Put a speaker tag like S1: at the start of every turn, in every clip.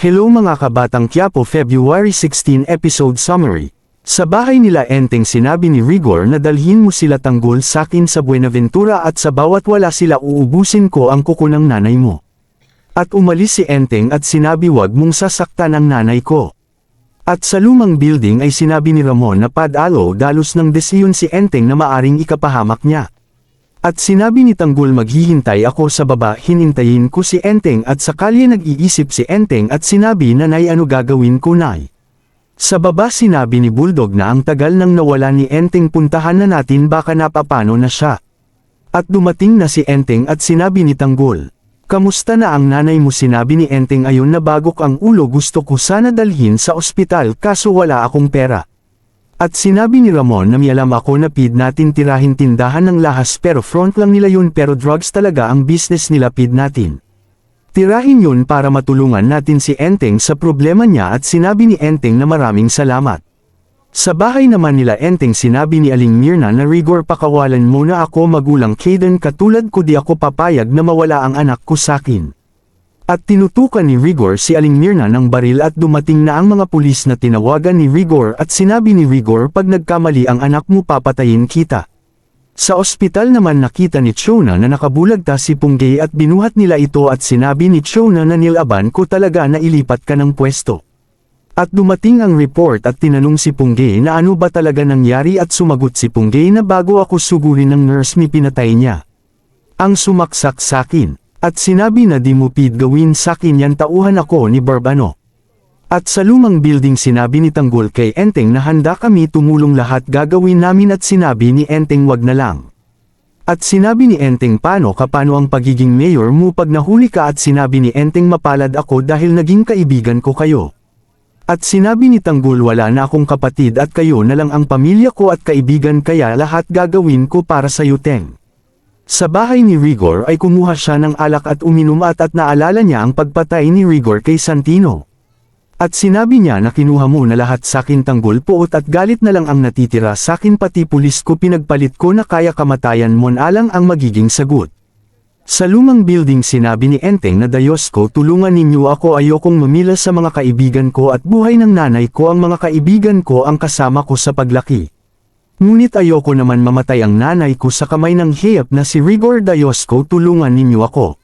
S1: Hello mga kabatang Quiapo, February 16 episode summary. Sa bahay nila Enteng sinabi ni Rigor na dalhin mo sila Tanggol sakin sa Buenaventura at sa bawat wala sila uubusin ko ang kuko ng nanay mo. At umalis si Enteng at sinabi wag mong sasaktan ang nanay ko. At sa lumang building ay sinabi ni Ramon na padalo dalos ng desisyon si Enteng na maaring ikapahamak niya. At sinabi ni Tanggol maghihintay ako sa baba, hinintayin ko si Enteng at sakali nag-iisip si Enteng at sinabi na nay ano gagawin ko nay. Sa baba sinabi ni Bulldog na ang tagal nang nawala ni Enteng puntahan na natin baka napapano na siya. At dumating na si Enteng at sinabi ni Tanggol. Kamusta na ang nanay mo sinabi ni Enteng ayon na bagok ang ulo gusto ko sana dalhin sa ospital kaso wala akong pera. At sinabi ni Ramon na mialam ako na pid natin tirahin tindahan ng lahas pero front lang nila yun pero drugs talaga ang business nila pid natin. Tirahin yun para matulungan natin si Enteng sa problema niya at sinabi ni Enteng na maraming salamat. Sa bahay naman nila Enteng sinabi ni Aling Mirna na Rigor pakawalan mo na ako magulang Kaden katulad ko di ako papayag na mawala ang anak ko sakin. At tinutukan ni Rigor si Aling Mirna ng baril at dumating na ang mga pulis na tinawagan ni Rigor at sinabi ni Rigor pag nagkamali ang anak mo papatayin kita. Sa ospital naman nakita ni Chona na nakabulagta si Punggay at binuhat nila ito at sinabi ni Chona na nilaban ko talaga na ilipat ka ng pwesto. At dumating ang report at tinanong si Punggay na ano ba talaga nangyari at sumagot si Punggay na bago ako sugurin ng nurse mi pinatay niya. Ang sumaksak sakin. At sinabi na di mo pid gawin sakin yan tauhan ako ni Barbano. At sa lumang building sinabi ni Tanggol kay Enteng na handa kami tumulong lahat gagawin namin at sinabi ni Enteng wag na lang. At sinabi ni Enteng paano ang pagiging mayor mo pag nahuli ka at sinabi ni Enteng mapalad ako dahil naging kaibigan ko kayo. At sinabi ni Tanggol wala na akong kapatid at kayo na lang ang pamilya ko at kaibigan kaya lahat gagawin ko para sa iyo Teng. Sa bahay ni Rigor ay kumuha siya ng alak at uminom at naalala niya ang pagpatay ni Rigor kay Santino. At sinabi niya na kinuha mo na lahat sakin Tanggol puot at galit na lang ang natitira sakin pati pulis ko pinagpalit ko na kaya kamatayan mo na lang ang magiging sagot. Sa lumang building sinabi ni Enteng na Diyos ko tulungan ninyo ako ayokong mamila sa mga kaibigan ko at buhay ng nanay ko ang mga kaibigan ko ang kasama ko sa paglaki. Ngunit ayoko naman mamatay ang nanay ko sa kamay ng hiyap na si Rigor Diyos ko tulungan ninyo ako.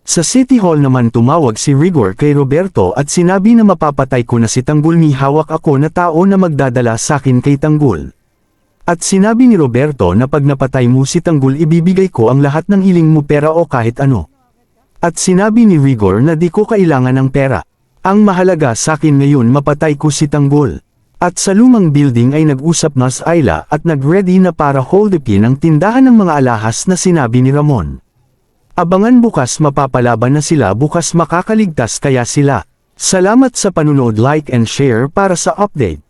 S1: Sa City Hall naman tumawag si Rigor kay Roberto at sinabi na mapapatay ko na si Tanggol ni hawak ako na tao na magdadala sakin kay Tanggol. At sinabi ni Roberto na pag napatay mo si Tanggol ibibigay ko ang lahat ng hiling mo pera o kahit ano. At sinabi ni Rigor na di ko kailangan ng pera. Ang mahalaga sakin ngayon mapatay ko si Tanggol. At sa lumang building ay nag-usap na si Ayla at nag-ready na para holdupin ang tindahan ng mga alahas na sinabi ni Ramon. Abangan bukas mapapalaban na sila bukas makakaligtas kaya sila. Salamat sa panunood like and share para sa update.